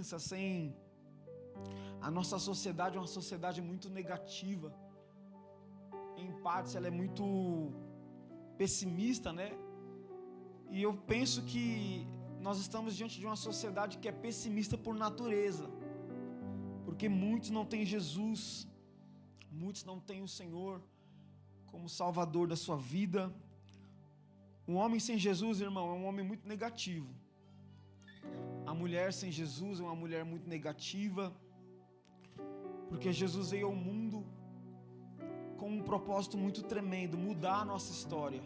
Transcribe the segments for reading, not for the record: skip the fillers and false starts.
esperança, sem... A nossa sociedade é uma sociedade muito negativa. Em partes ela é muito pessimista, né? E eu penso que nós estamos diante de uma sociedade que é pessimista por natureza. Porque muitos não têm Jesus, muitos não têm o Senhor como Salvador da sua vida. Um homem sem Jesus, irmão, é um homem muito negativo. A mulher sem Jesus é uma mulher muito negativa, porque Jesus veio ao mundo com um propósito muito tremendo, mudar a nossa história.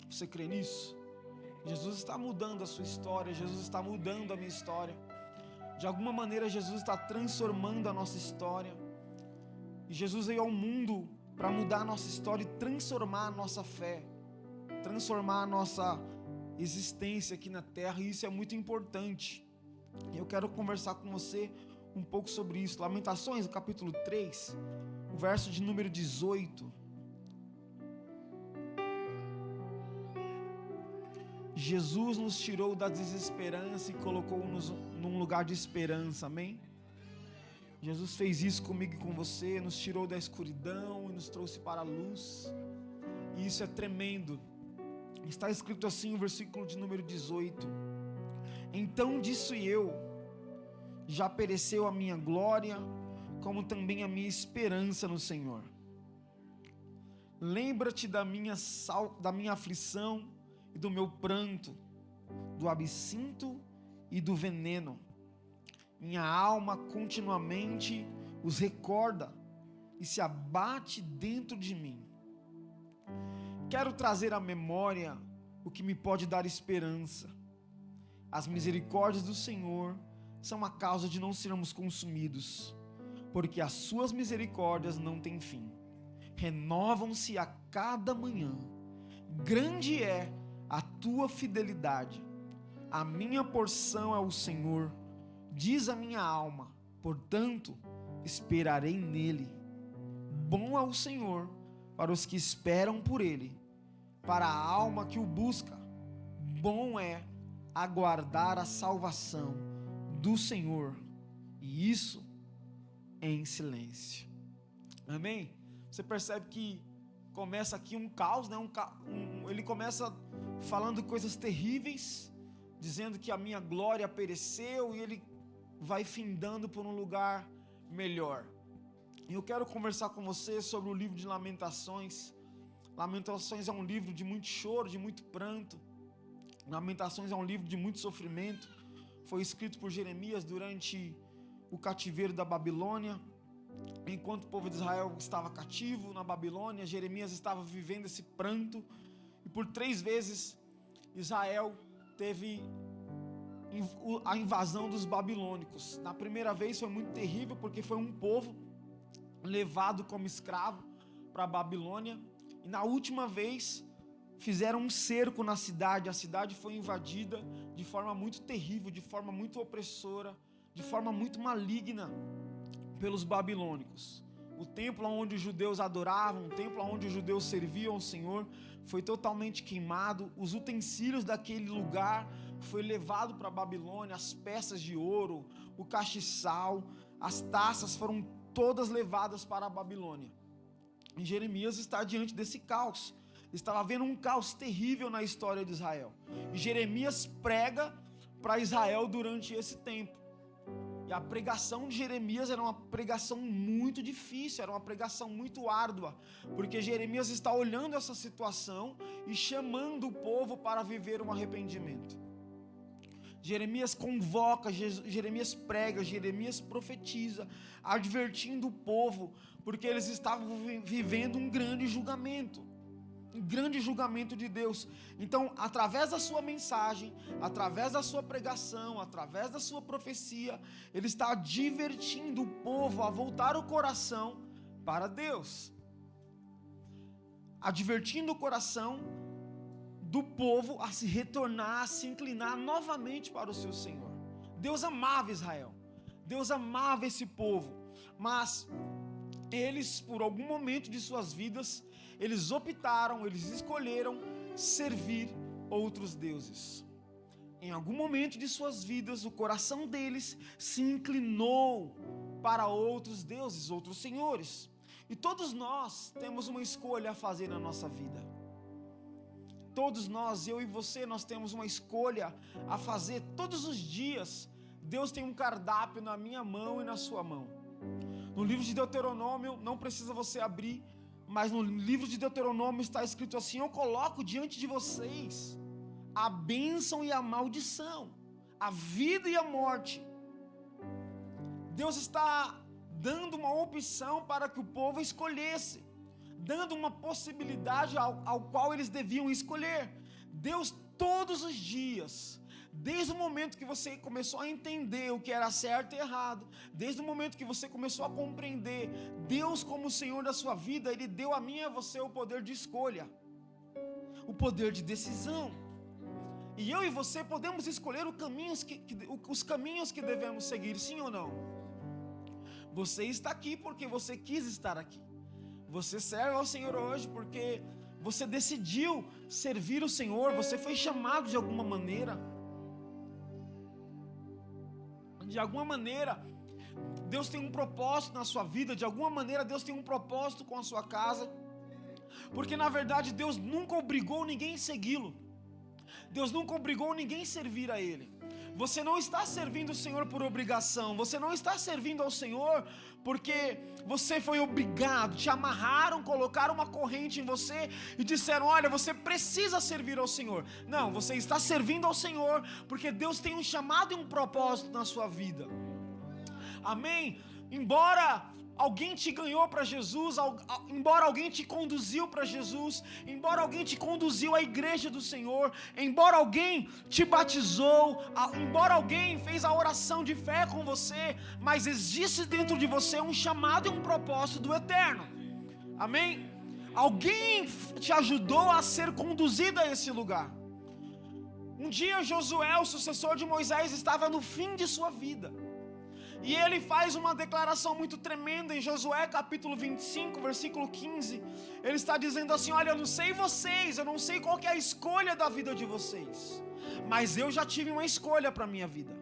Você crê nisso? Jesus está mudando a sua história, Jesus está mudando a minha história. De alguma maneira Jesus está transformando a nossa história. E Jesus veio ao mundo para mudar a nossa história e transformar a nossa fé, transformar a nossa existência aqui na terra, e isso é muito importante. E eu quero conversar com você um pouco sobre isso. Lamentações, capítulo 3, o verso de número 18. Jesus nos tirou da desesperança e colocou-nos num lugar de esperança, amém? Jesus fez isso comigo e com você, nos tirou da escuridão e nos trouxe para a luz, e isso é tremendo. Está escrito assim no versículo de número 18: Então disse eu, já pereceu a minha glória, como também a minha esperança no Senhor. Lembra-te da minha aflição e do meu pranto, do absinto e do veneno. Minha alma continuamente os recorda e se abate dentro de mim. Quero trazer à memória o que me pode dar esperança. As misericórdias do Senhor são a causa de não sermos consumidos, porque as suas misericórdias não têm fim. Renovam-se a cada manhã. Grande é a tua fidelidade. A minha porção é o Senhor, diz a minha alma, portanto esperarei nele. Bom é o Senhor para os que esperam por ele, para a alma que o busca. Bom é aguardar a salvação do Senhor, e isso em silêncio. Amém? Você percebe que começa aqui um caos, né? Ele começa falando coisas terríveis, dizendo que a minha glória pereceu, e ele vai findando por um lugar melhor. E eu quero conversar com você sobre o livro de Lamentações. Lamentações é um livro de muito choro, de muito pranto. Lamentações é um livro de muito sofrimento. Foi escrito por Jeremias durante o cativeiro da Babilônia. Enquanto o povo de Israel estava cativo na Babilônia, Jeremias estava vivendo esse pranto. E por 3 vezes Israel teve a invasão dos babilônicos. Na primeira vez foi muito terrível, porque foi um povo levado como escravo para a Babilônia. E na última vez fizeram um cerco na cidade. A cidade foi invadida de forma muito terrível, de forma muito opressora, de forma muito maligna pelos babilônicos. O templo onde os judeus adoravam, o templo onde os judeus serviam ao Senhor, foi totalmente queimado. Os utensílios daquele lugar foi levado para a Babilônia. As peças de ouro, o castiçal, as taças foram todas levadas para a Babilônia. E Jeremias está diante desse caos. Estava havendo um caos terrível na história de Israel. E Jeremias prega para Israel durante esse tempo. E a pregação de Jeremias era uma pregação muito difícil, era uma pregação muito árdua, porque Jeremias está olhando essa situação e chamando o povo para viver um arrependimento. Jeremias convoca, Jeremias prega, Jeremias profetiza, advertindo o povo, porque eles estavam vivendo um grande julgamento de Deus. Então, através da sua mensagem, através da sua pregação, através da sua profecia, ele está advertindo o povo a voltar o coração para Deus, advertindo o coração do povo a se retornar, a se inclinar novamente para o seu Senhor. Deus amava Israel, Deus amava esse povo, mas eles, por algum momento de suas vidas, eles optaram, eles escolheram servir outros deuses. em algum momento de suas vidas, o coração deles se inclinou para outros deuses, outros senhores. E todos nós temos uma escolha a fazer na nossa vida. Todos nós, eu e você, nós temos uma escolha a fazer todos os dias. Deus tem um cardápio na minha mão e na sua mão. No livro de Deuteronômio, não precisa você abrir, mas no livro de Deuteronômio está escrito assim: eu coloco diante de vocês a bênção e a maldição, a vida e a morte. Deus está dando uma opção para que o povo escolhesse, dando uma possibilidade ao qual eles deviam escolher. Deus todos os dias, desde o momento que você começou a entender o que era certo e errado, desde o momento que você começou a compreender Deus como o Senhor da sua vida, Ele deu a mim e a você o poder de escolha, o poder de decisão. E eu e você podemos escolher os caminhos que devemos seguir, sim ou não? Você está aqui porque você quis estar aqui. Você serve ao Senhor hoje porque você decidiu servir o Senhor. Você foi chamado de alguma maneira. De alguma maneira, Deus tem um propósito na sua vida. De alguma maneira, Deus tem um propósito com a sua casa. Porque na verdade, Deus nunca obrigou ninguém a segui-lo. Deus nunca obrigou ninguém a servir a Ele. Você não está servindo o Senhor por obrigação. Você não está servindo ao Senhor porque você foi obrigado. Te amarraram, colocaram uma corrente em você e disseram: olha, você precisa servir ao Senhor. Não, você está servindo ao Senhor porque Deus tem um chamado e um propósito na sua vida. Amém? Embora alguém te ganhou para Jesus, embora alguém te conduziu para Jesus, embora alguém te conduziu à igreja do Senhor, embora alguém te batizou, embora alguém fez a oração de fé com você, mas existe dentro de você um chamado e um propósito do eterno. Amém? Alguém te ajudou a ser conduzido a esse lugar. Um dia Josué, o sucessor de Moisés, estava no fim de sua vida. E ele faz uma declaração muito tremenda em Josué capítulo 25, versículo 15. Ele está dizendo assim: olha, eu não sei vocês, eu não sei qual que é a escolha da vida de vocês, mas eu já tive uma escolha para a minha vida.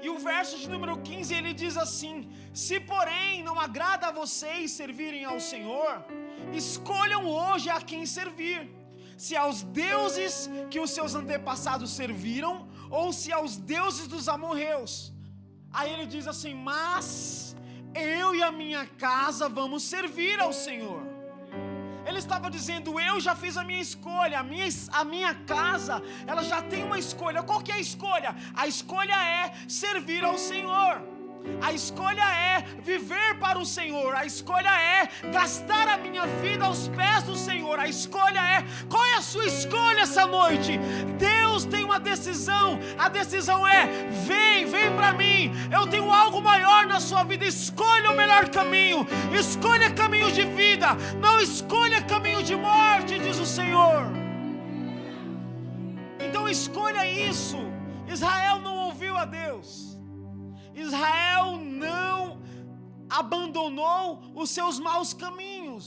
E o verso de número 15, ele diz assim: se porém não agrada a vocês servirem ao Senhor, escolham hoje a quem servir, se aos deuses que os seus antepassados serviram, ou se aos deuses dos amorreus. Aí ele diz assim: mas eu e a minha casa vamos servir ao Senhor. Ele estava dizendo: eu já fiz a minha escolha, a minha casa, ela já tem uma escolha. Qual que é a escolha? A escolha é servir ao Senhor. A escolha é viver para o Senhor. A escolha é gastar a minha vida aos pés do Senhor. A escolha é: qual é a sua escolha essa noite? Deus tem uma decisão. A decisão é: vem para mim. Eu tenho algo maior na sua vida. Escolha o melhor caminho. Escolha caminhos de vida. Não escolha caminho de morte, diz o Senhor. Então escolha isso. Israel não ouviu a Deus. Israel não abandonou os seus maus caminhos.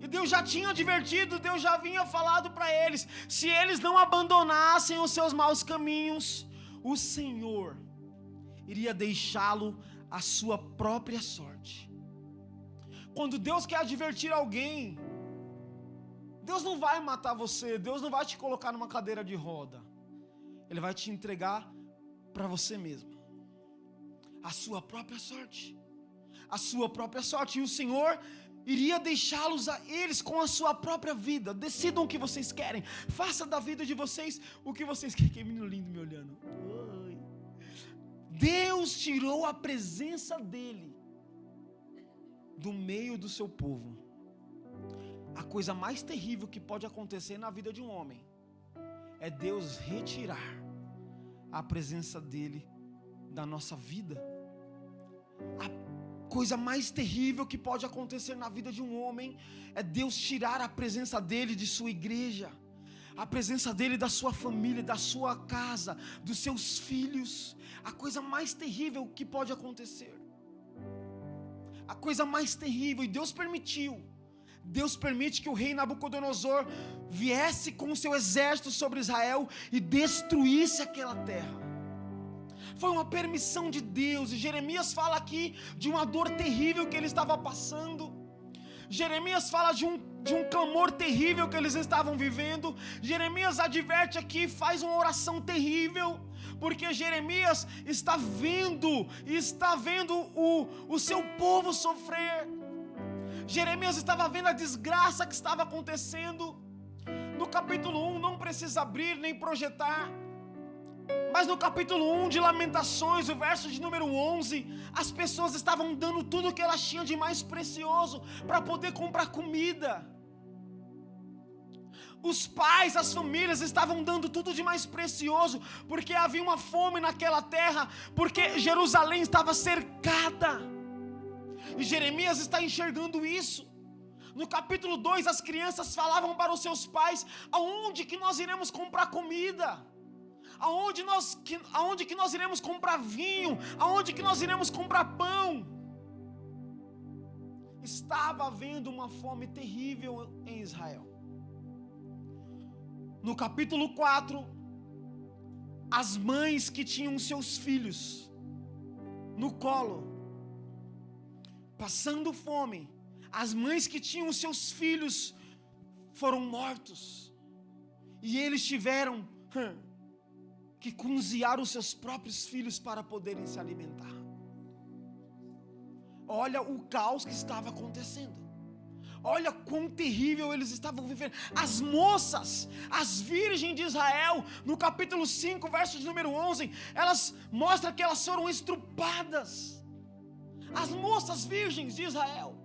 E Deus já tinha advertido, Deus já havia falado para eles: se eles não abandonassem os seus maus caminhos, o Senhor iria deixá-lo à sua própria sorte. Quando Deus quer advertir alguém, Deus não vai matar você, Deus não vai te colocar numa cadeira de roda. Ele vai te entregar para você mesmo a sua própria sorte, a sua própria sorte. E o Senhor iria deixá-los a eles com a sua própria vida. Decidam o que vocês querem, faça da vida de vocês o que vocês querem. Que menino lindo me olhando. Oi. Deus tirou a presença dele do meio do seu povo. A coisa mais terrível que pode acontecer na vida de um homem é Deus retirar a presença dele da nossa vida. A coisa mais terrível que pode acontecer na vida de um homem é Deus tirar a presença dele de sua igreja, a presença dele da sua família, da sua casa, dos seus filhos. A coisa mais terrível que pode acontecer, a coisa mais terrível. E Deus permitiu. Deus permite que o rei Nabucodonosor viesse com o seu exército sobre Israel e destruísse aquela terra. Foi uma permissão de Deus. E Jeremias fala aqui de uma dor terrível que ele estava passando. Jeremias fala de um clamor terrível que eles estavam vivendo. Jeremias adverte aqui, faz uma oração terrível, porque Jeremias está vendo o seu povo sofrer. Jeremias estava vendo a desgraça que estava acontecendo. No capítulo 1, não precisa abrir nem projetar, mas no capítulo 1 de Lamentações, o verso de número 11, as pessoas estavam dando tudo o que elas tinham de mais precioso para poder comprar comida. Os pais, as famílias estavam dando tudo de mais precioso, porque havia uma fome naquela terra, porque Jerusalém estava cercada. E Jeremias está enxergando isso. No capítulo 2, as crianças falavam para os seus pais: aonde que nós iremos comprar comida? Aonde que nós iremos comprar vinho? Aonde que nós iremos comprar pão? Estava havendo uma fome terrível em Israel. No capítulo 4, as mães que tinham seus filhos no colo, passando fome, as mães que tinham seus filhos foram mortos, e eles tiveram que cozinhar os seus próprios filhos para poderem se alimentar. Olha o caos que estava acontecendo. Olha quão terrível eles estavam vivendo. As moças, as virgens de Israel, no capítulo 5, verso de número 11, elas mostram que elas foram estrupadas. As moças virgens de Israel,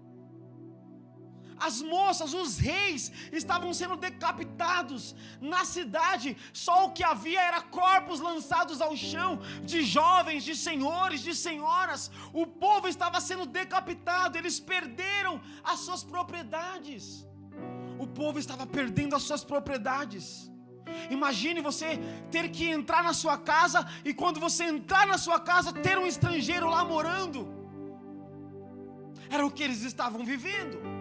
as moças, os reis estavam sendo decapitados. Na cidade, só o que havia era corpos lançados ao chão, de jovens, de senhores, de senhoras. O povo estava sendo decapitado, eles perderam as suas propriedades. O povo estava perdendo as suas propriedades. Imagine você ter que entrar na sua casa, e quando você entrar na sua casa, ter um estrangeiro lá morando. Era o que eles estavam vivendo.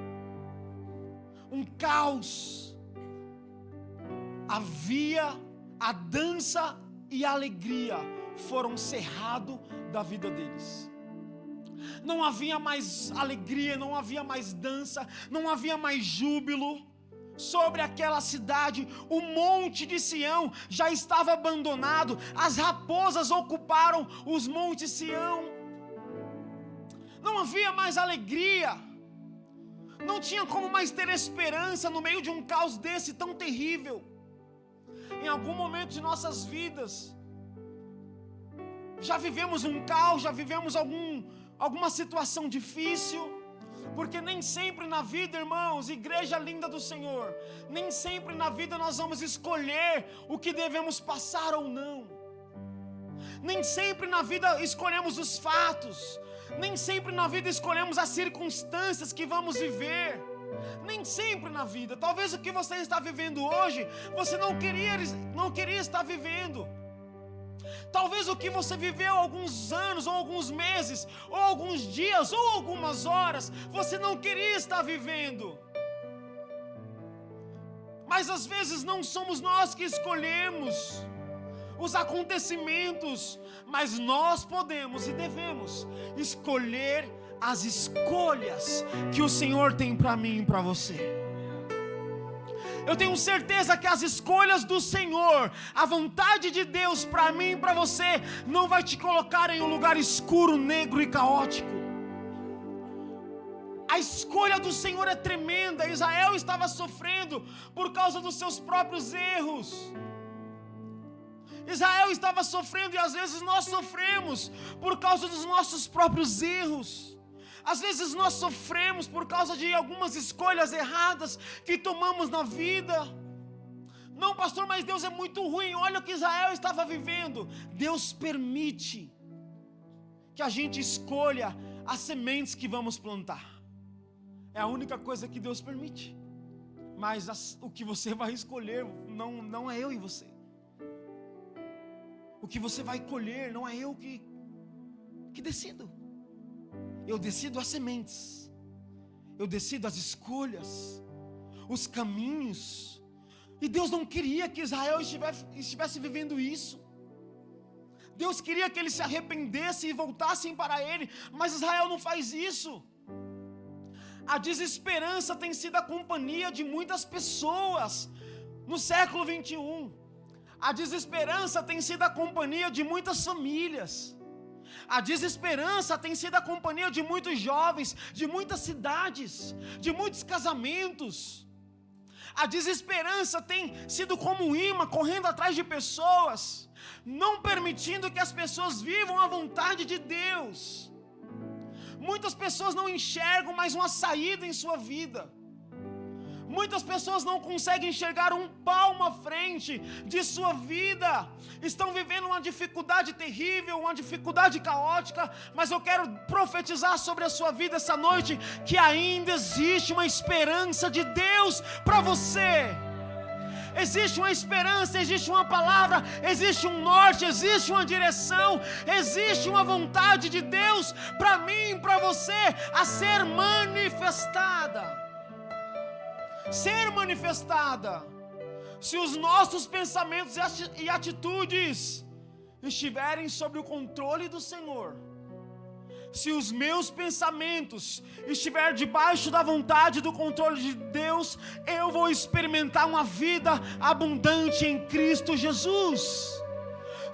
Um caos. Havia a dança e a alegria foram cerrados da vida deles. Não havia mais alegria, não havia mais dança, não havia mais júbilo sobre aquela cidade. O monte de Sião já estava abandonado. As raposas ocuparam os montes Sião. Não havia mais alegria. Não tinha como mais ter esperança no meio de um caos desse tão terrível. Em algum momento de nossas vidas, já vivemos um caos, já vivemos alguma situação difícil, porque nem sempre na vida, irmãos, igreja linda do Senhor, nem sempre na vida nós vamos escolher o que devemos passar ou não. Nem sempre na vida escolhemos os fatos. Nem sempre na vida escolhemos as circunstâncias que vamos viver. Nem sempre na vida. Talvez o que você está vivendo hoje, você não queria estar vivendo. Talvez o que você viveu há alguns anos, ou alguns meses, ou alguns dias, ou algumas horas, você não queria estar vivendo. Mas às vezes não somos nós que escolhemos os acontecimentos, mas nós podemos e devemos escolher as escolhas que o Senhor tem para mim e para você. Eu tenho certeza que as escolhas do Senhor, a vontade de Deus para mim e para você, não vai te colocar em um lugar escuro, negro e caótico. A escolha do Senhor é tremenda. Israel estava sofrendo por causa dos seus próprios erros. Israel estava sofrendo, e às vezes nós sofremos por causa dos nossos próprios erros. Às vezes nós sofremos por causa de algumas escolhas erradas que tomamos na vida. Não, pastor, mas Deus é muito ruim. Olha o que Israel estava vivendo. Deus permite que a gente escolha as sementes que vamos plantar. É a única coisa que Deus permite. Mas o que você vai escolher não é eu e você. O que você vai colher não é eu que decido. Eu decido as sementes. Eu decido as escolhas, os caminhos, E Deus não queria que Israel estivesse vivendo isso. Deus queria que eles se arrependessem e voltassem para Ele, mas Israel não faz isso. A desesperança tem sido a companhia de muitas pessoas no século 21. A desesperança tem sido a companhia de muitas famílias. A desesperança tem sido a companhia de muitos jovens, de muitas cidades, de muitos casamentos. A desesperança tem sido como um imã correndo atrás de pessoas, não permitindo que as pessoas vivam a vontade de Deus. Muitas pessoas não enxergam mais uma saída em sua vida. Muitas pessoas não conseguem enxergar um palmo à frente de sua vida. Estão vivendo uma dificuldade terrível, uma dificuldade caótica. Mas eu quero profetizar sobre a sua vida essa noite que ainda existe uma esperança de Deus para você. Existe uma esperança, existe uma palavra, existe um norte, existe uma direção, existe uma vontade de Deus para mim e para você a ser manifestada. Ser manifestada. Se os nossos pensamentos e atitudes estiverem sob o controle do Senhor, se os meus pensamentos estiverem debaixo da vontade e do controle de Deus, eu vou experimentar uma vida abundante em Cristo Jesus.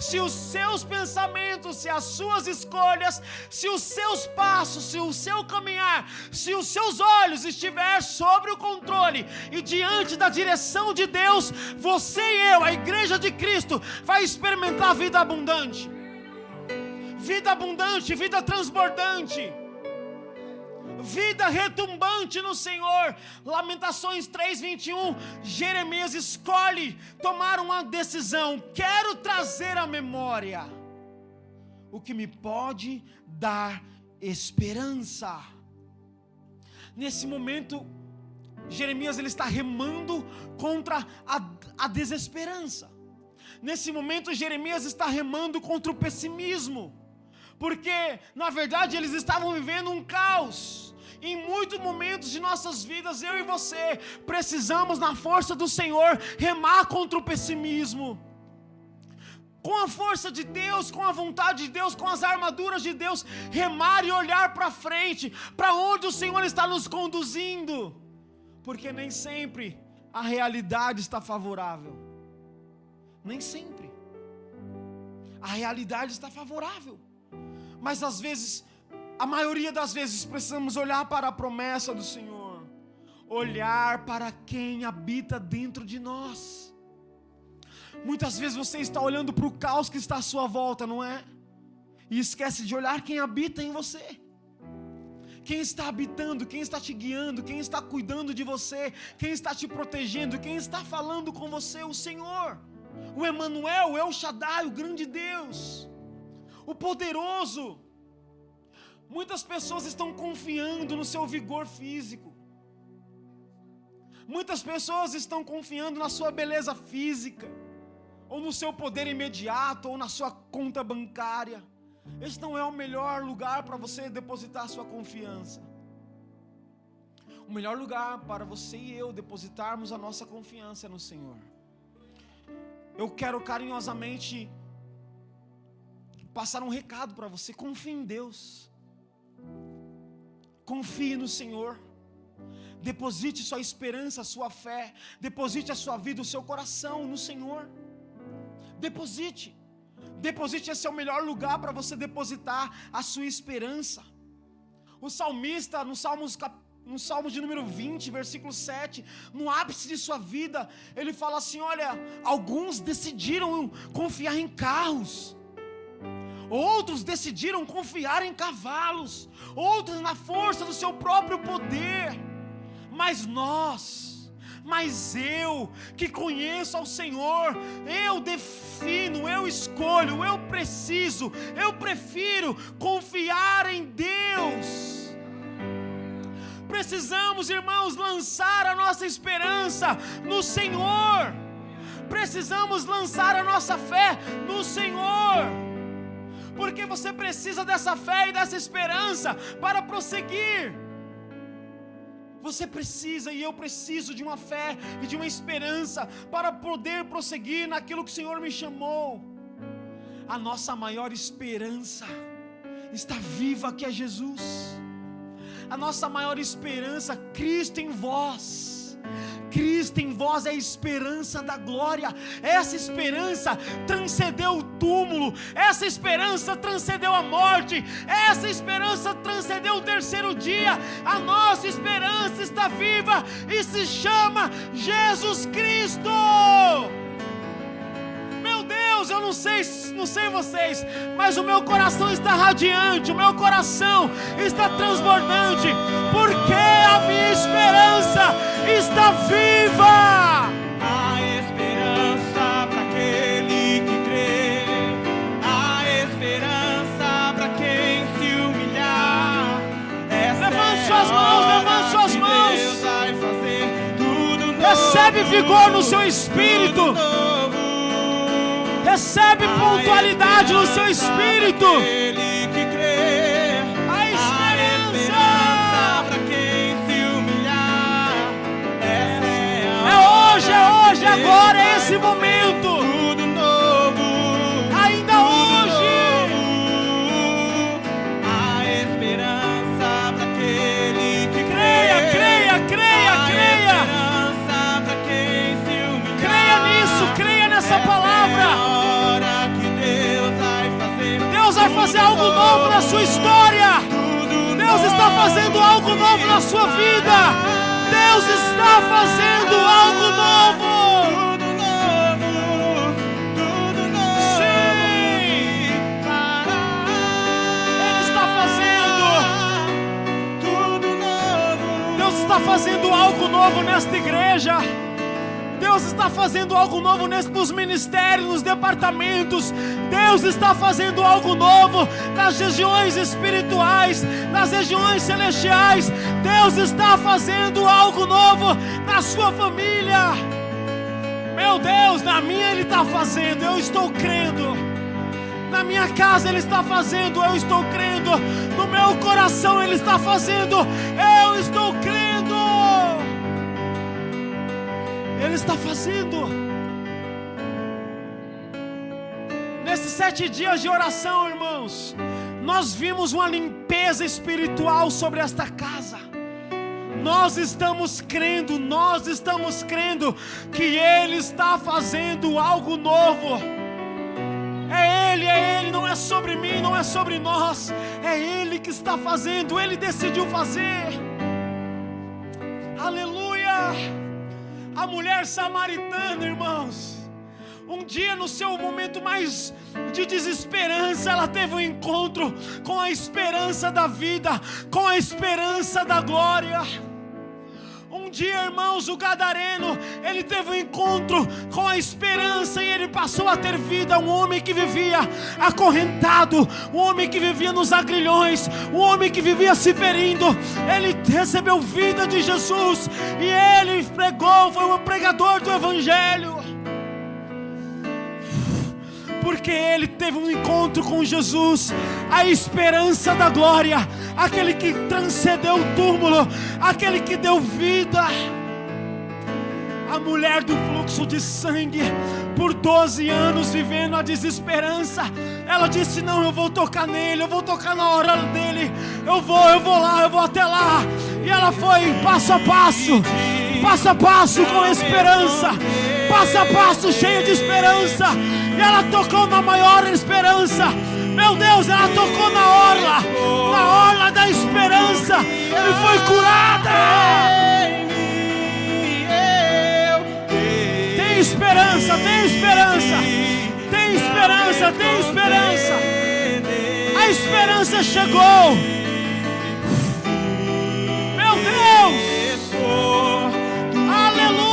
Se os seus pensamentos, se as suas escolhas, se os seus passos, se o seu caminhar, se os seus olhos estiverem sobre o controle e diante da direção de Deus, você e eu, a igreja de Cristo, vai experimentar vida abundante. Vida abundante, vida transbordante, vida retumbante no Senhor. Lamentações 3:21, Jeremias escolhe tomar uma decisão. Quero trazer à memória o que me pode dar esperança. Nesse momento, Jeremias ele está remando contra a desesperança. Nesse momento, Jeremias está remando contra o pessimismo. Porque, na verdade, eles estavam vivendo um caos. Em muitos momentos de nossas vidas, eu e você precisamos, na força do Senhor, remar contra o pessimismo. Com a força de Deus, com a vontade de Deus, com as armaduras de Deus, remar e olhar para frente, para onde o Senhor está nos conduzindo. Porque nem sempre a realidade está favorável. Nem sempre. A realidade está favorável. Mas às vezes, a maioria das vezes, precisamos olhar para a promessa do Senhor. Olhar para quem habita dentro de nós. Muitas vezes você está olhando para o caos que está à sua volta, não é? E esquece de olhar quem habita em você. Quem está habitando, quem está te guiando, quem está cuidando de você, quem está te protegendo, quem está falando com você, o Senhor. O Emanuel, o El Shaddai, o grande Deus, o poderoso. Muitas pessoas estão confiando no seu vigor físico. Muitas pessoas estão confiando na sua beleza física, ou no seu poder imediato, ou na sua conta bancária. Esse não é o melhor lugar para você depositar sua confiança. O melhor lugar para você e eu depositarmos a nossa confiança é no Senhor. Eu quero carinhosamente passar um recado para você. Confie em Deus. Confie no Senhor. Deposite sua esperança, sua fé. Deposite a sua vida, o seu coração no Senhor. Deposite. Deposite, esse é o melhor lugar para você depositar a sua esperança. O salmista, no Salmo de número 20, versículo 7, no ápice de sua vida, ele fala assim: olha, alguns decidiram confiar em carros, outros decidiram confiar em cavalos, outros na força do seu próprio poder, mas eu que conheço ao Senhor, eu defino, eu escolho, eu prefiro confiar em Deus. Precisamos, irmãos, lançar a nossa esperança no Senhor. Precisamos lançar a nossa fé no Senhor. Porque você precisa dessa fé e dessa esperança para prosseguir. Você precisa e eu preciso de uma fé e de uma esperança para poder prosseguir naquilo que o Senhor me chamou. A nossa maior esperança está viva, que é Jesus. A nossa maior esperança, Cristo em vós. Cristo em vós é a esperança da glória. Essa esperança transcendeu o túmulo. Essa esperança transcendeu a morte. Essa esperança transcendeu o terceiro dia. A nossa esperança está viva e se chama Jesus Cristo. Meu Deus, eu não sei vocês, mas o meu coração está radiante, o meu coração está transbordante, porque a minha esperança está viva. A esperança para aquele que crê, a esperança para quem se humilhar. Levante suas mãos, levante suas mãos. Deus vai fazer tudo novo. Recebe vigor no seu espírito. Recebe pontualidade no seu espírito. Aquele que crê, A esperança para quem se humilhar. Essa é hoje, agora, é esse momento. Tudo novo, Ainda hoje. a esperança para aquele que Creia, creia, creia, a creia. esperança para quem se humilhar. Creia nisso, creia nessa palavra. Deus vai fazer algo novo na sua história. Deus está fazendo algo novo na sua vida. Deus está fazendo algo novo. Sim. Ele está fazendo. Deus está fazendo algo novo nesta igreja. Deus está fazendo algo novo nos ministérios, nos departamentos. Deus está fazendo algo novo nas regiões espirituais, nas regiões celestiais. Deus está fazendo algo novo na sua família. Meu Deus, na minha Ele está fazendo, eu estou crendo. Na minha casa Ele está fazendo, eu estou crendo. No meu coração Ele está fazendo, eu estou crendo. Ele está fazendo. Nesses 7 dias de oração, irmãos, nós vimos uma limpeza espiritual sobre esta casa. Nós estamos crendo que Ele está fazendo algo novo. É Ele, não é sobre mim, não é sobre nós. É Ele que está fazendo, Ele decidiu fazer. Aleluia! A mulher samaritana, irmãos, um dia no seu momento mais de desesperança, ela teve um encontro com a esperança da vida, com a esperança da glória. Um dia, irmãos, o gadareno, ele teve um encontro com a esperança e ele passou a ter vida. Um homem que vivia acorrentado, um homem que vivia nos agrilhões, um homem que vivia se ferindo, ele recebeu vida de Jesus e ele pregou, foi um pregador do evangelho. Porque ele teve um encontro com Jesus, a esperança da glória, aquele que transcendeu o túmulo, aquele que deu vida. A mulher do fluxo de sangue, por 12 anos vivendo a desesperança, ela disse: não, eu vou tocar nele, eu vou tocar na hora dele, eu vou lá, eu vou até lá. E ela foi passo a passo com esperança, passo a passo cheia de esperança. E ela tocou na maior esperança. Meu Deus, ela tocou na orla da esperança e foi curada. Tem esperança, tem esperança, tem esperança, tem esperança. A esperança chegou. Meu Deus, aleluia.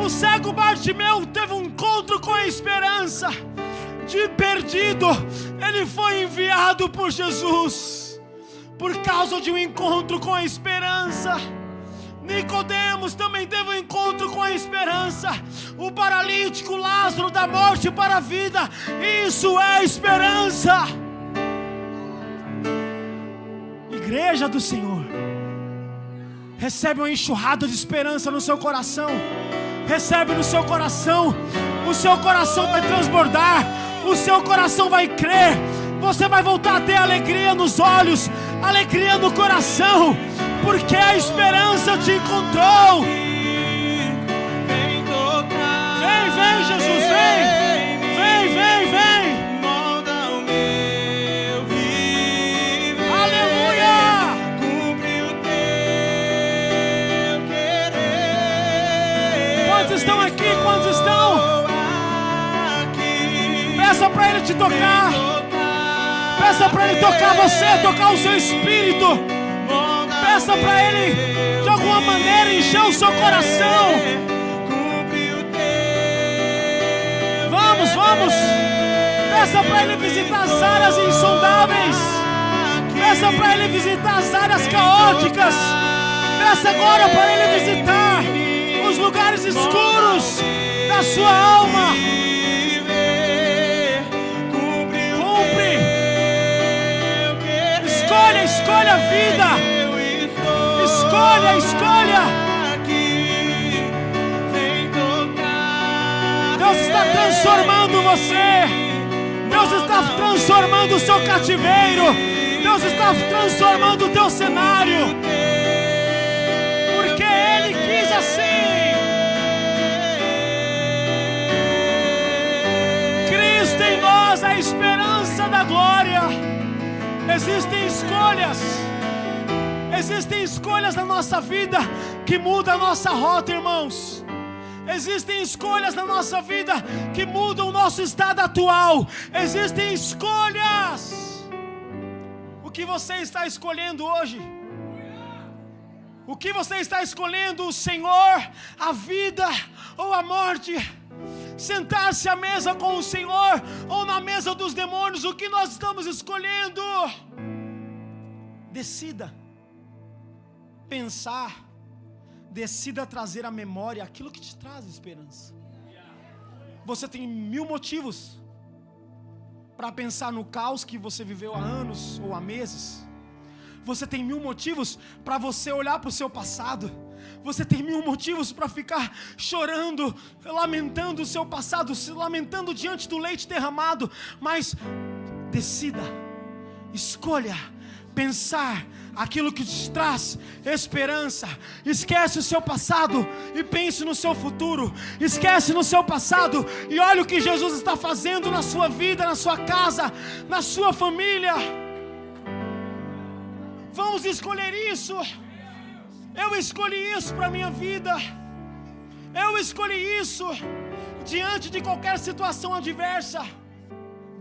O cego Bartimeu teve um encontro com a esperança. De perdido, ele foi enviado por Jesus por causa de um encontro com a esperança. Nicodemos também teve um encontro com a esperança. O paralítico Lázaro, da morte para a vida. Isso é esperança. igreja do Senhor. Recebe uma enxurrada de esperança no seu coração. Recebe no seu coração. O seu coração vai transbordar. O seu coração vai crer. Você vai voltar a ter alegria nos olhos, alegria no coração, porque a esperança te encontrou. Vem, Jesus, vem. Vem. Molda o meu viver. Aleluia. Cumpre o teu querer. Quantos estão aqui? Quantos estão? Aqui. Peça para Ele te tocar. Peça para Ele tocar você, tocar o seu espírito. Peça para Ele, de alguma maneira, encher o seu coração. Vamos. Peça para Ele visitar as áreas insondáveis. Peça para Ele visitar as áreas caóticas. Peça agora para Ele visitar os lugares escuros da sua alma. Escolha a vida. Escolha. Deus está transformando você. Deus está transformando o seu cativeiro. Deus está transformando o teu cenário. Porque Ele quis assim. Cristo em nós, a esperança da glória. Existem escolhas na nossa vida que mudam a nossa rota, irmãos. Existem escolhas na nossa vida que mudam o nosso estado atual. Existem escolhas. O que você está escolhendo hoje? O que você está escolhendo? O Senhor, a vida ou a morte? Sentar-se à mesa com o Senhor ou na mesa dos demônios? O que nós estamos escolhendo? Decida pensar, decida trazer à memória aquilo que te traz esperança. Você tem 1000 motivos para pensar no caos que você viveu há anos ou há meses. Você tem 1000 motivos para você olhar para o seu passado. Você tem 1000 motivos para ficar chorando, lamentando o seu passado, se lamentando diante do leite derramado. Mas decida, escolha pensar aquilo que te traz esperança. Esquece o seu passado e pense no seu futuro. Esquece no seu passado e olha o que Jesus está fazendo na sua vida, na sua casa, na sua família. Vamos escolher isso. Eu escolhi isso para a minha vida. Eu escolhi isso diante de qualquer situação adversa.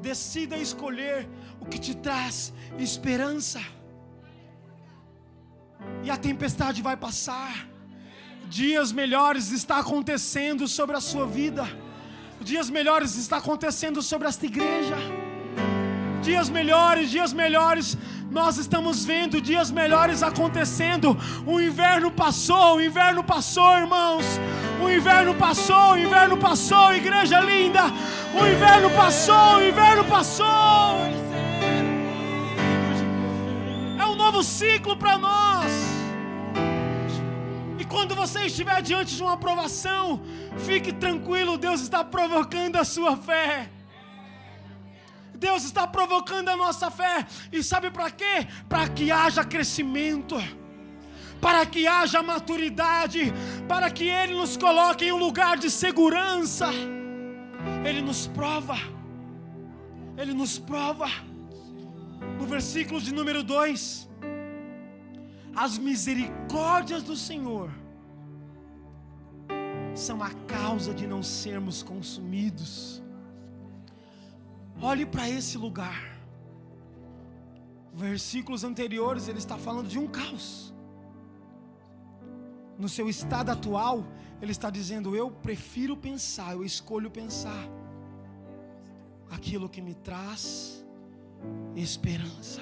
Decida escolher o que te traz esperança. E a tempestade vai passar. Dias melhores está acontecendo sobre a sua vida. Dias melhores está acontecendo sobre esta igreja. Dias melhores, nós estamos vendo dias melhores acontecendo. O inverno passou, irmãos. O inverno passou, igreja linda. O inverno passou. É um novo ciclo para nós. E quando você estiver diante de uma provação, fique tranquilo, Deus está provocando a sua fé. Deus está provocando a nossa fé. E sabe para quê? Para que haja crescimento, para que haja maturidade, para que Ele nos coloque em um lugar de segurança. Ele nos prova. No versículo de número 2: as misericórdias do Senhor são a causa de não sermos consumidos. Olhe para esse lugar. Versículos anteriores, ele está falando de um caos. No seu estado atual, ele está dizendo: eu prefiro pensar, eu escolho pensar aquilo que me traz esperança.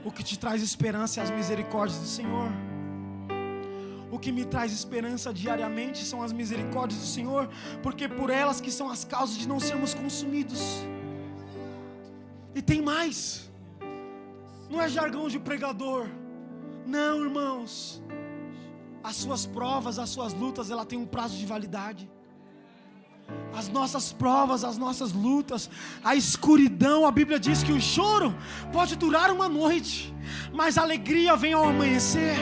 O que te traz esperança é as misericórdias do Senhor. O que me traz esperança diariamente são as misericórdias do Senhor, porque por elas que são as causas de não sermos consumidos. E tem mais. Não é jargão de pregador. Não, irmãos. As suas provas, as suas lutas, ela tem um prazo de validade. As nossas provas, as nossas lutas, a escuridão, a Bíblia diz que o choro pode durar uma noite, mas a alegria vem ao amanhecer.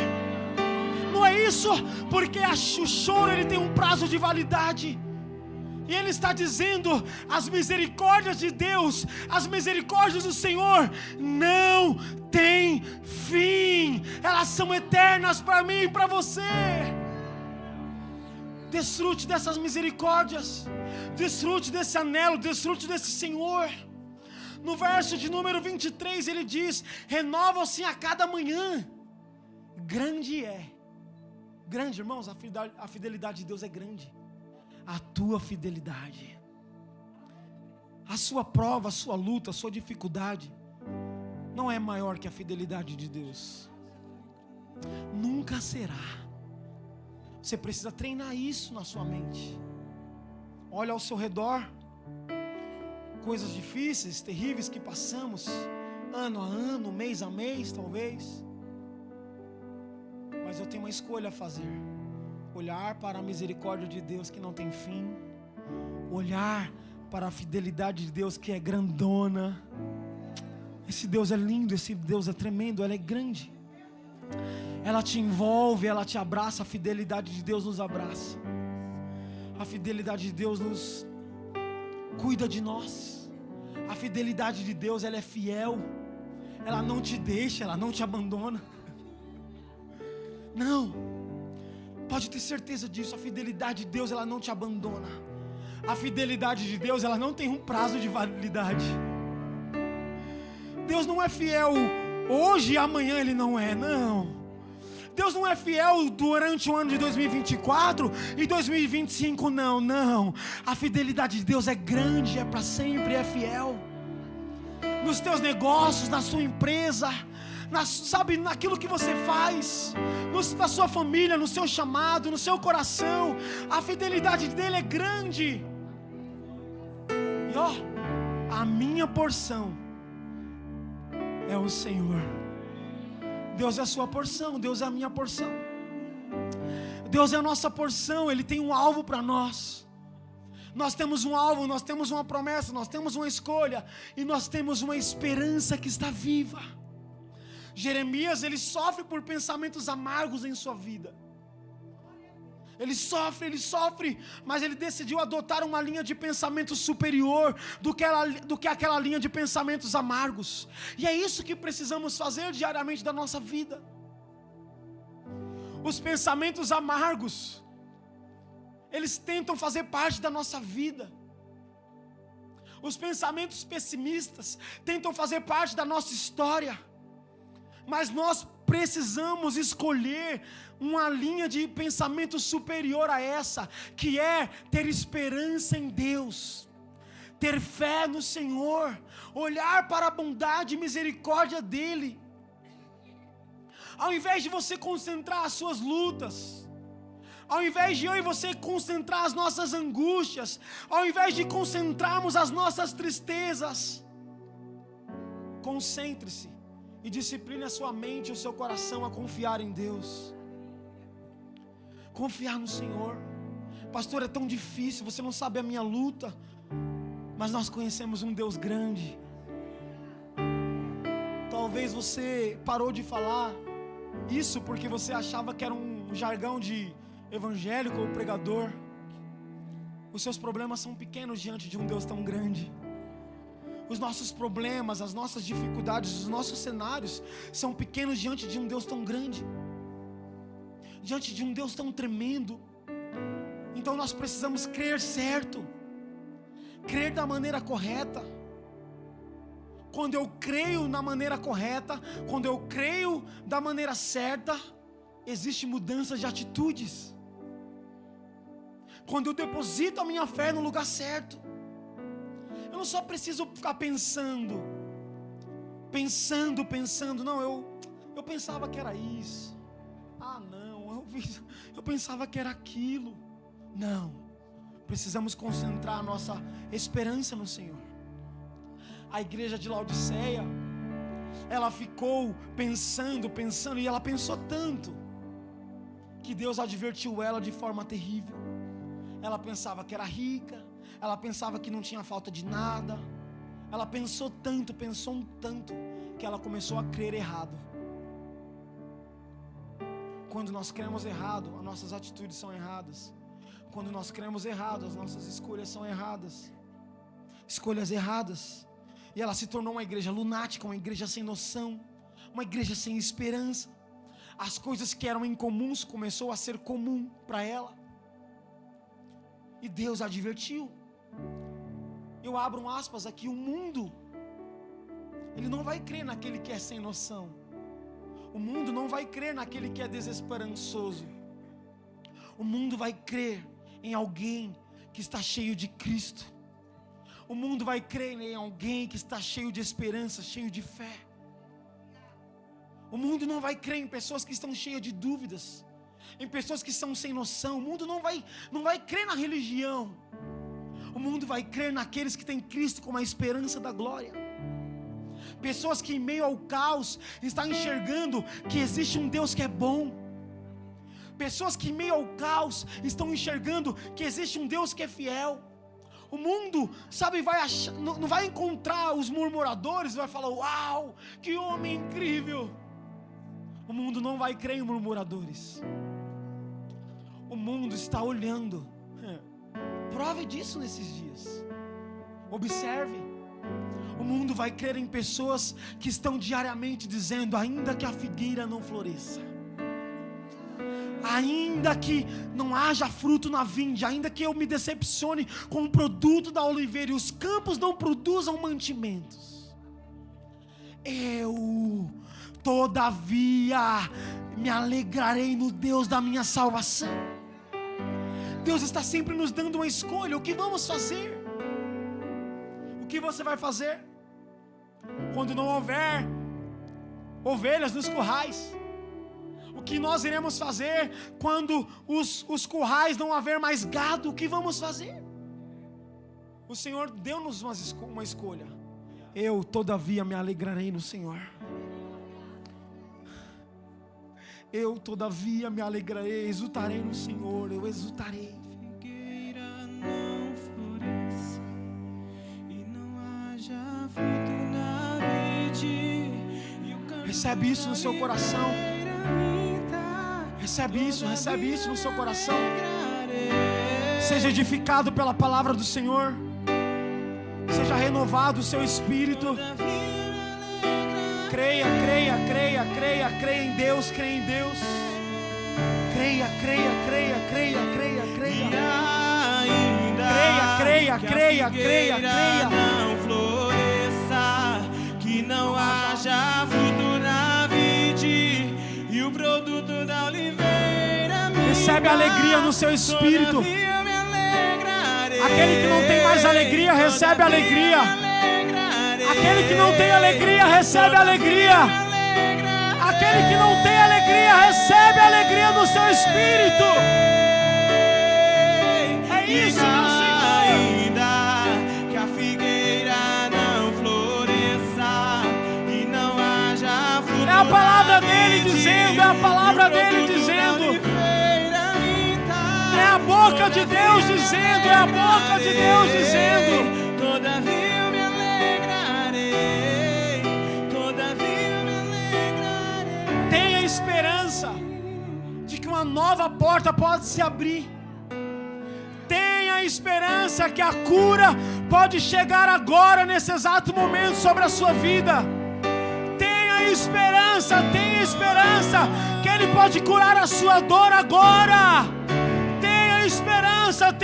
Não é isso? Porque o choro ele tem um prazo de validade. E Ele está dizendo, as misericórdias de Deus, as misericórdias do Senhor não têm fim. Elas são eternas para mim e para você. Desfrute dessas misericórdias, desfrute desse anelo, desfrute desse Senhor. No verso de número 23 ele diz: renovam-se a cada manhã. Grande é. Grande, irmãos, a fidelidade de Deus é grande. A tua fidelidade, a sua prova, a sua luta, a sua dificuldade não é maior que a fidelidade de Deus. Nunca será. Você precisa treinar isso na sua mente. Olha ao seu redor, coisas difíceis, terríveis que passamos, ano a ano, mês a mês, talvez. Mas eu tenho uma escolha a fazer: olhar para a misericórdia de Deus que não tem fim, olhar para a fidelidade de Deus que é grandona. Esse Deus é lindo, esse Deus é tremendo, ela é grande. Ela te envolve, ela te abraça. A fidelidade de Deus nos abraça. A fidelidade de Deus nos cuida de nós. A fidelidade de Deus, ela é fiel. Ela não te deixa, ela não te abandona. Não, pode ter certeza disso. A fidelidade de Deus, ela não te abandona. A fidelidade de Deus, ela não tem um prazo de validade. Deus não é fiel hoje e amanhã Ele não é, não. Deus não é fiel durante o ano de 2024 e 2025, não, não. A fidelidade de Deus é grande, é para sempre, é fiel. Nos teus negócios, na sua empresa, sabe, naquilo que você faz, na sua família, no seu chamado, no seu coração, a fidelidade dele é grande. E ó, a minha porção é o Senhor. Deus é a sua porção, Deus é a minha porção. Deus é a nossa porção, Ele tem um alvo para nós. Nós temos um alvo, nós temos uma promessa, nós temos uma escolha, e nós temos uma esperança que está viva. Jeremias, ele sofre por pensamentos amargos em sua vida. Ele sofre, mas ele decidiu adotar uma linha de pensamento superior do que aquela linha de pensamentos amargos. E é isso que precisamos fazer diariamente da nossa vida. Os pensamentos amargos, eles tentam fazer parte da nossa vida. Os pensamentos pessimistas tentam fazer parte da nossa história. Mas nós precisamos escolher uma linha de pensamento superior a essa, que é ter esperança em Deus, ter fé no Senhor, olhar para a bondade e misericórdia dEle. Ao invés de você concentrar as suas lutas, ao invés de eu e você concentrar as nossas angústias, ao invés de concentrarmos as nossas tristezas, concentre-se e discipline a sua mente e o seu coração a confiar em Deus. Confiar no Senhor. Pastor, é tão difícil, você não sabe a minha luta. Mas nós conhecemos um Deus grande. Talvez você parou de falar isso porque você achava que era um jargão de evangélico ou pregador. Os seus problemas são pequenos diante de um Deus tão grande. Os nossos problemas, as nossas dificuldades, os nossos cenários são pequenos diante de um Deus tão grande, diante de um Deus tão tremendo. Então nós precisamos crer certo, crer da maneira correta. Quando eu creio na maneira correta, quando eu creio da maneira certa, existe mudança de atitudes. Quando eu deposito a minha fé no lugar certo, eu não só preciso ficar pensando, não, eu pensava que era isso, não, eu pensava que era aquilo. Não, precisamos concentrar a nossa esperança no Senhor. A igreja de Laodiceia, ela ficou pensando, e ela pensou tanto, que Deus advertiu ela de forma terrível. Ela pensava que era rica, ela pensava que não tinha falta de nada, ela pensou tanto, que ela começou a crer errado. Quando nós cremos errado, as nossas atitudes são erradas. Quando nós cremos errado, as nossas escolhas são erradas. Escolhas erradas. E ela se tornou uma igreja lunática, uma igreja sem noção, uma igreja sem esperança. As coisas que eram incomuns começou a ser comum para ela. E Deus advertiu. Eu abro um aspas aqui: o mundo, ele não vai crer naquele que é sem noção. O mundo não vai crer naquele que é desesperançoso. O mundo vai crer em alguém que está cheio de Cristo. O mundo vai crer em alguém que está cheio de esperança, cheio de fé. O mundo não vai crer em pessoas que estão cheias de dúvidas, em pessoas que são sem noção. O mundo não vai crer na religião. O mundo vai crer naqueles que têm Cristo como a esperança da glória. Pessoas que em meio ao caos estão enxergando que existe um Deus que é bom. Pessoas que em meio ao caos estão enxergando que existe um Deus que é fiel. O mundo, sabe, não vai encontrar os murmuradores e vai falar: uau, que homem incrível. O mundo não vai crer em murmuradores. O mundo está olhando. Prove disso nesses dias. Observe. O mundo vai crer em pessoas que estão diariamente dizendo: ainda que a figueira não floresça, ainda que não haja fruto na vinde, ainda que eu me decepcione com o produto da oliveira e os campos não produzam mantimentos, eu todavia me alegrarei no Deus da minha salvação. Deus está sempre nos dando uma escolha. O que vamos fazer? O que você vai fazer quando não houver ovelhas nos currais? O que nós iremos fazer quando os currais não haver mais gado? O que vamos fazer? O Senhor deu-nos uma escolha. Eu todavia me alegrarei no Senhor. Eu todavia me alegrarei, exultarei no Senhor, eu exultarei. Figueira não floresça e não haja fruto na vide, e o campo Recebe isso no seu coração. Recebe isso no seu coração. Seja edificado pela palavra do Senhor. Seja renovado o seu espírito. Creia em Deus, creia em Deus. Creia. Creia. Não floresça, que não haja fruto na vide e o produto da oliveira. Recebe alegria no seu espírito. Aquele que não tem mais alegria, recebe alegria. Aquele que não tem alegria, recebe alegria. Aquele que não tem alegria, recebe alegria no seu espírito. É isso, meu Senhor. Ainda que a figueira não floresça e não haja fruto. É a palavra dele dizendo, é a palavra dele dizendo. É a boca de Deus dizendo, é a boca de Deus dizendo. Todavia eu me alegrarei, todavia eu me alegrarei. Tenha esperança de que uma nova porta pode se abrir. Tenha esperança que a cura pode chegar agora, nesse exato momento, sobre a sua vida. Tenha esperança que Ele pode curar a sua dor agora. Tenha esperança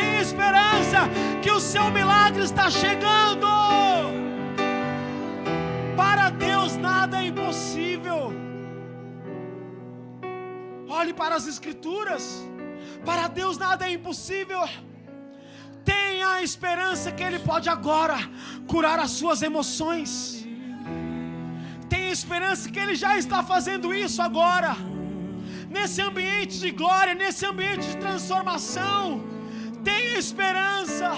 que o seu milagre está chegando. Para Deus nada é impossível. Olhe para as Escrituras. Para Deus nada é impossível. Tenha a esperança que Ele pode agora curar as suas emoções. Tenha esperança que Ele já está fazendo isso agora. Nesse ambiente de glória, nesse ambiente de transformação. Tenha esperança.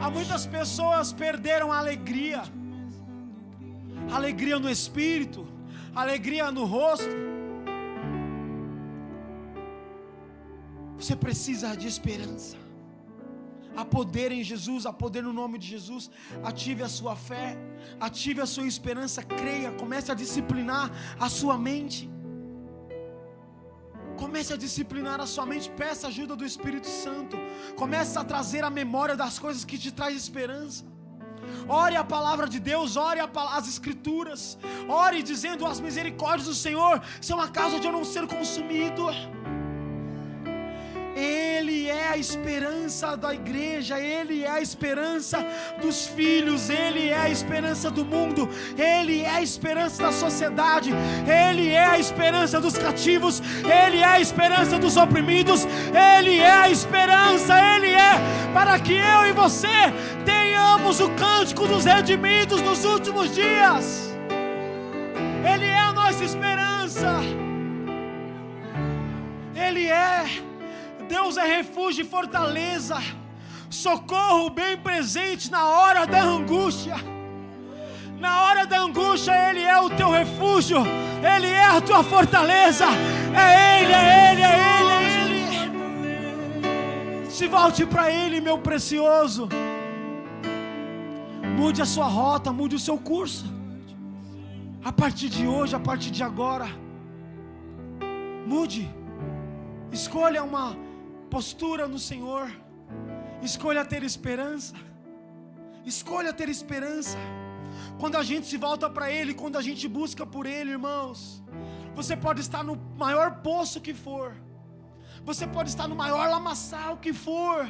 Há muitas pessoas perderam a alegria. alegria no espírito, alegria no rosto. Você precisa de esperança. Há poder em Jesus, há poder no nome de Jesus. Ative a sua fé, ative a sua esperança, creia, comece a disciplinar a sua mente. Comece a disciplinar a sua mente, peça ajuda do Espírito Santo. Comece a trazer a memória das coisas que te traz esperança. Ore a palavra de Deus, ore as Escrituras. Ore dizendo: as misericórdias do Senhor são a causa de eu não ser consumido. Ele é a esperança da igreja, Ele é a esperança dos filhos, Ele é a esperança do mundo, Ele é a esperança da sociedade, Ele é a esperança dos cativos, Ele é a esperança dos oprimidos, Ele é a esperança, Ele é para que eu e você tenhamos o cântico dos redimidos nos últimos dias. Ele é a nossa esperança. Ele é. Deus é refúgio e fortaleza, socorro bem presente na hora da angústia. Na hora da angústia Ele é o teu refúgio, Ele é a tua fortaleza. É Ele, é Ele, é Ele, é Ele. Se volte para Ele, meu precioso. Mude a sua rota, mude o seu curso. A partir de hoje, a partir de agora, mude. Escolha uma postura no Senhor. Escolha ter esperança. Escolha ter esperança. Quando a gente se volta para Ele, quando a gente busca por Ele, irmãos, você pode estar no maior poço que for, você pode estar no maior lamaçal que for,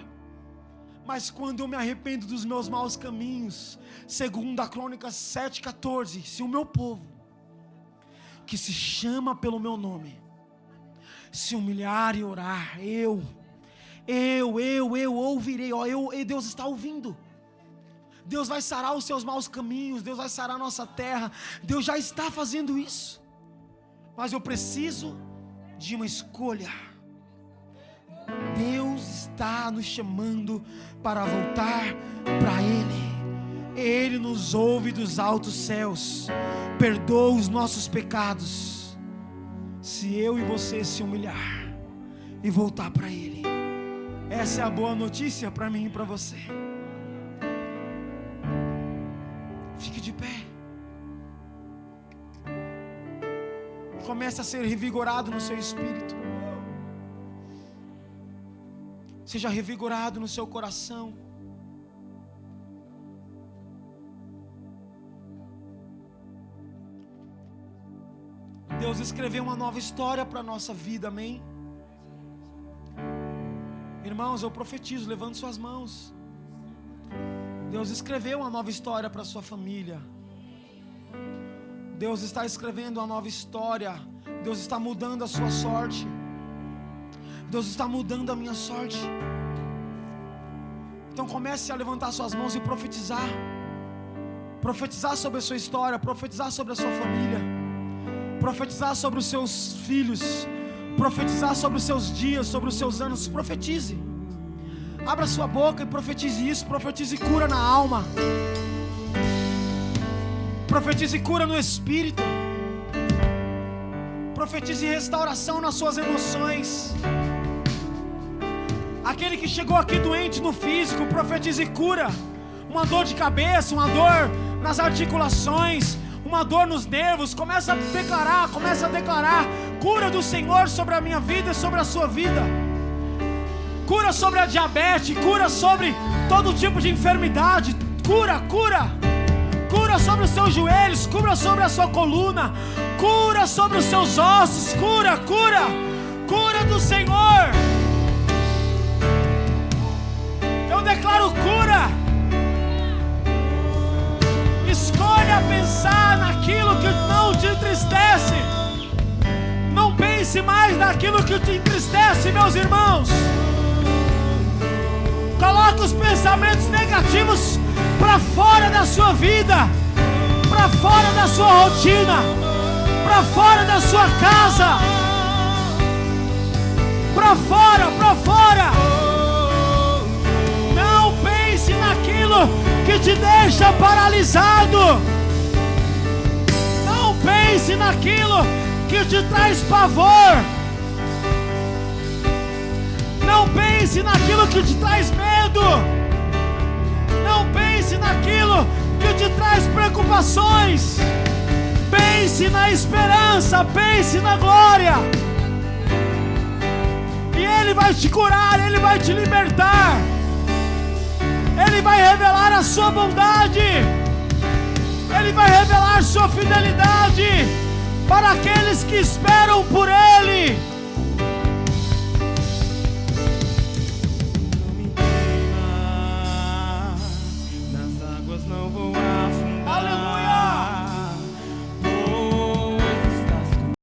mas quando eu me arrependo dos meus maus caminhos, segundo a Crônicas 7,14, se o meu povo, que se chama pelo meu nome, se humilhar e orar, eu ouvirei. Deus está ouvindo. Deus vai sarar os seus maus caminhos, Deus vai sarar a nossa terra, Deus já está fazendo isso. Mas eu preciso de uma escolha. Deus está nos chamando para voltar para Ele. Ele nos ouve dos altos céus, perdoa os nossos pecados, se eu e você se humilhar e voltar para Ele. Essa é a boa notícia para mim e para você. Fique de pé. Comece a ser revigorado no seu espírito. Seja revigorado no seu coração. Deus escreveu uma nova história para a nossa vida, amém? Irmãos, eu profetizo, levante suas mãos. Deus escreveu uma nova história para a sua família. Deus está escrevendo uma nova história. Deus está mudando a sua sorte. Deus está mudando a minha sorte. Então comece a levantar suas mãos e profetizar. Profetizar sobre a sua história, profetizar sobre a sua família, profetizar sobre os seus filhos, profetizar sobre os seus dias, sobre os seus anos. Profetize. Abra sua boca e profetize isso. Profetize cura na alma. Profetize cura no espírito. Profetize restauração nas suas emoções. Aquele que chegou aqui doente no físico, profetize cura. Uma dor de cabeça, uma dor nas articulações, uma dor nos nervos. Começa a declarar cura do Senhor sobre a minha vida e sobre a sua vida. Cura sobre a diabetes, cura sobre todo tipo de enfermidade. Cura sobre os seus joelhos, cura sobre a sua coluna, cura sobre os seus ossos, cura do Senhor. Eu declaro cura. Escolha pensar naquilo que não te entristece. Não pense mais naquilo que te entristece, meus irmãos. Coloque os pensamentos negativos para fora da sua vida, para fora da sua rotina, para fora da sua casa, para fora. Não pense naquilo que te deixa paralisado. pense naquilo que te traz pavor. Não pense naquilo que te traz medo. Não pense naquilo que te traz preocupações. Pense na esperança, pense na glória. E Ele vai te curar, Ele vai te libertar. Ele vai revelar a sua bondade. Ele vai revelar sua fidelidade para aqueles que esperam por Ele.